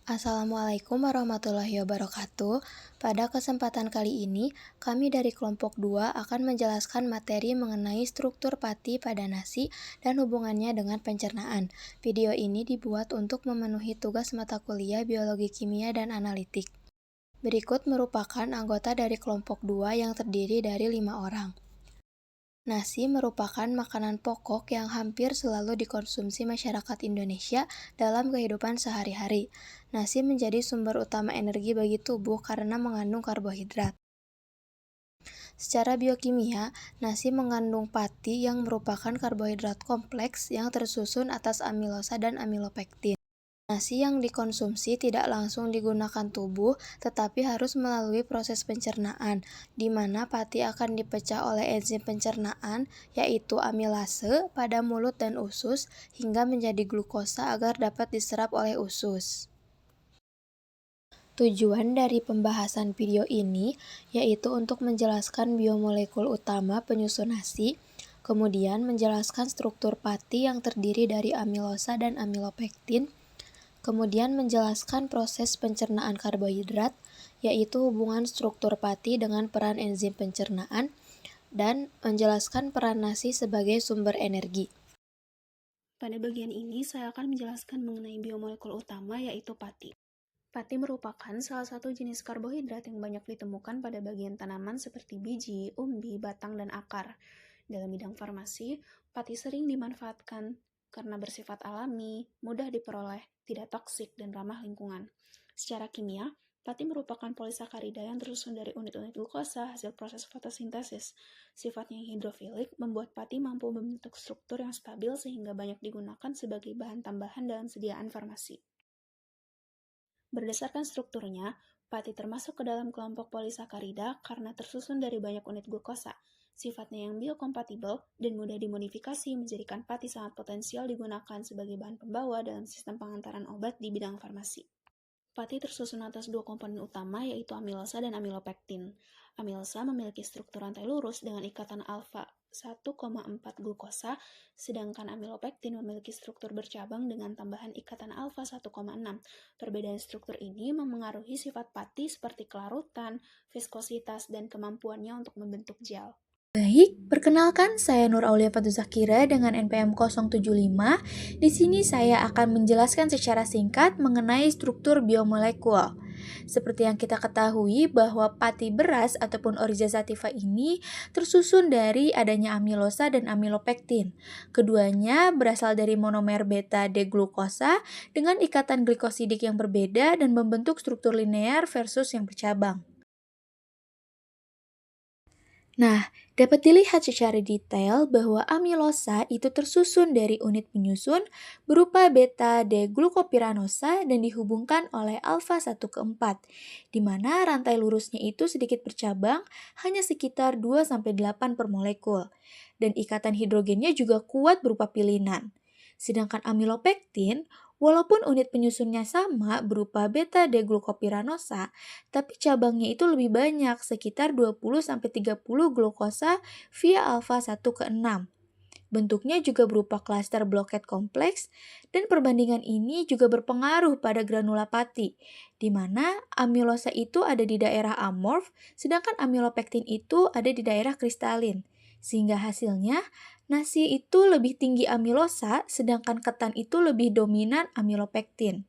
Assalamualaikum warahmatullahi wabarakatuh. Pada kesempatan kali ini, kami dari kelompok 2 akan menjelaskan materi mengenai struktur pati pada nasi dan hubungannya dengan pencernaan. Video ini dibuat untuk memenuhi tugas mata kuliah biologi kimia dan analitik. Berikut merupakan anggota dari kelompok 2 yang terdiri dari 5 orang. Nasi merupakan makanan pokok yang hampir selalu dikonsumsi masyarakat Indonesia dalam kehidupan sehari-hari. Nasi menjadi sumber utama energi bagi tubuh karena mengandung karbohidrat. Secara biokimia, nasi mengandung pati yang merupakan karbohidrat kompleks yang tersusun atas amilosa dan amilopektin. Nasi yang dikonsumsi tidak langsung digunakan tubuh, tetapi harus melalui proses pencernaan, di mana pati akan dipecah oleh enzim pencernaan, yaitu amilase, pada mulut dan usus, hingga menjadi glukosa agar dapat diserap oleh usus. Tujuan dari pembahasan video ini yaitu untuk menjelaskan biomolekul utama penyusun nasi, kemudian menjelaskan struktur pati yang terdiri dari amilosa dan amilopektin, kemudian menjelaskan proses pencernaan karbohidrat, yaitu hubungan struktur pati dengan peran enzim pencernaan, dan menjelaskan peran nasi sebagai sumber energi. Pada bagian ini, saya akan menjelaskan mengenai biomolekul utama, yaitu pati. Pati merupakan salah satu jenis karbohidrat yang banyak ditemukan pada bagian tanaman seperti biji, umbi, batang, dan akar. Dalam bidang farmasi, pati sering dimanfaatkan karena bersifat alami, mudah diperoleh, tidak toksik, dan ramah lingkungan. Secara kimia, pati merupakan polisakarida yang tersusun dari unit-unit glukosa hasil proses fotosintesis. Sifatnya yang hidrofilik membuat pati mampu membentuk struktur yang stabil sehingga banyak digunakan sebagai bahan tambahan dalam sediaan farmasi. Berdasarkan strukturnya, pati termasuk ke dalam kelompok polisakarida karena tersusun dari banyak unit glukosa. Sifatnya yang biokompatibel dan mudah dimodifikasi menjadikan pati sangat potensial digunakan sebagai bahan pembawa dalam sistem pengantaran obat di bidang farmasi. Pati tersusun atas dua komponen utama, yaitu amilosa dan amilopektin. Amilosa memiliki struktur rantai lurus dengan ikatan alfa 1,4 glukosa, sedangkan amilopektin memiliki struktur bercabang dengan tambahan ikatan alfa 1,6. Perbedaan struktur ini memengaruhi sifat pati seperti kelarutan, viskositas, dan kemampuannya untuk membentuk gel. Baik, perkenalkan saya Nur Aulia Fatu Zakira dengan NPM 075. Di sini saya akan menjelaskan secara singkat mengenai struktur biomolekul. Seperti yang kita ketahui bahwa pati beras ataupun Oryza sativa ini tersusun dari adanya amilosa dan amilopektin. Keduanya berasal dari monomer beta D-glukosa dengan ikatan glikosidik yang berbeda dan membentuk struktur linear versus yang bercabang. Nah, dapat dilihat secara detail bahwa amilosa itu tersusun dari unit penyusun berupa beta-D-glukopiranosa dan dihubungkan oleh alfa 1 ke 4, di mana rantai lurusnya itu sedikit bercabang hanya sekitar 2-8 per molekul, dan ikatan hidrogennya juga kuat berupa pilinan. Sedangkan amilopektin, walaupun unit penyusunnya sama berupa beta-D-glukopiranosa, tapi cabangnya itu lebih banyak, sekitar 20-30 glukosa via alfa 1 ke 6. Bentuknya juga berupa klaster blockade kompleks, dan perbandingan ini juga berpengaruh pada granula pati, di mana amilosa itu ada di daerah amorf, sedangkan amilopektin itu ada di daerah kristalin. Sehingga hasilnya, nasi itu lebih tinggi amilosa, sedangkan ketan itu lebih dominan amilopektin.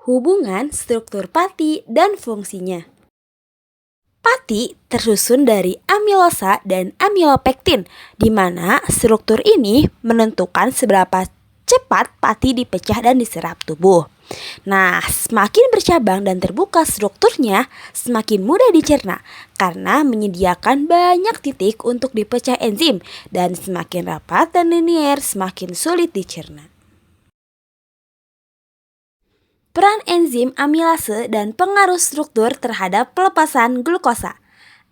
Hubungan struktur pati dan fungsinya. Pati tersusun dari amilosa dan amilopektin, di mana struktur ini menentukan seberapa cepat pati dipecah dan diserap tubuh. Nah, semakin bercabang dan terbuka strukturnya, semakin mudah dicerna karena menyediakan banyak titik untuk dipecah enzim, dan semakin rapat dan linier, semakin sulit dicerna. Peran enzim amilase dan pengaruh struktur terhadap pelepasan glukosa.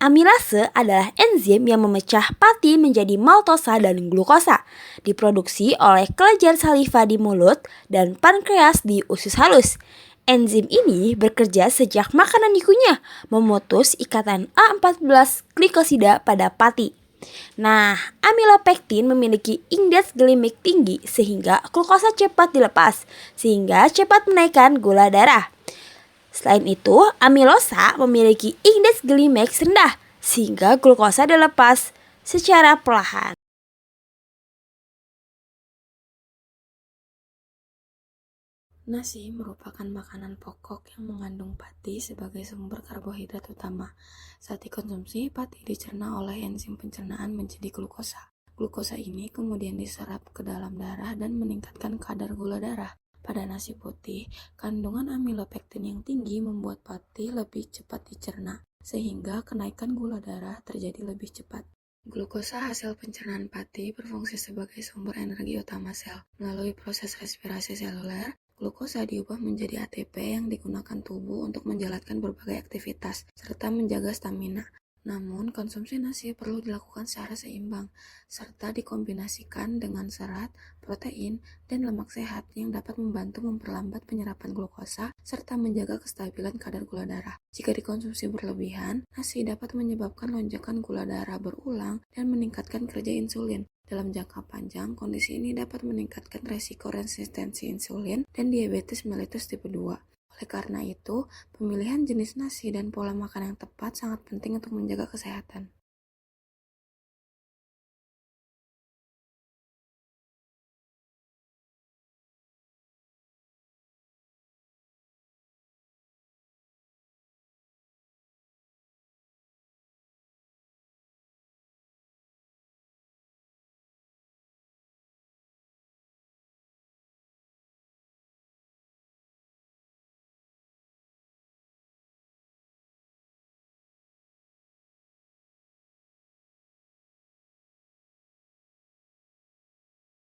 Amilase adalah enzim yang memecah pati menjadi maltosa dan glukosa, diproduksi oleh kelenjar saliva di mulut dan pankreas di usus halus. Enzim ini bekerja sejak makanan dikunyah, memutus ikatan A14 glikosida pada pati. Nah, amilopektin memiliki indeks glikemik tinggi sehingga glukosa cepat dilepas, sehingga cepat menaikkan gula darah. Selain itu, amilosa memiliki indeks glikemik rendah sehingga glukosa dilepas secara perlahan. Nasi merupakan makanan pokok yang mengandung pati sebagai sumber karbohidrat utama. Saat dikonsumsi, pati dicerna oleh enzim pencernaan menjadi glukosa. Glukosa ini kemudian diserap ke dalam darah dan meningkatkan kadar gula darah. Pada nasi putih, kandungan amilopektin yang tinggi membuat pati lebih cepat dicerna, sehingga kenaikan gula darah terjadi lebih cepat. Glukosa hasil pencernaan pati berfungsi sebagai sumber energi utama sel. Melalui proses respirasi seluler, glukosa diubah menjadi ATP yang digunakan tubuh untuk menjalankan berbagai aktivitas, serta menjaga stamina. Namun, konsumsi nasi perlu dilakukan secara seimbang, serta dikombinasikan dengan serat, protein, dan lemak sehat yang dapat membantu memperlambat penyerapan glukosa serta menjaga kestabilan kadar gula darah. Jika dikonsumsi berlebihan, nasi dapat menyebabkan lonjakan gula darah berulang dan meningkatkan kerja insulin. Dalam jangka panjang, kondisi ini dapat meningkatkan resiko resistensi insulin dan diabetes mellitus tipe 2. Oleh karena itu, pemilihan jenis nasi dan pola makan yang tepat sangat penting untuk menjaga kesehatan.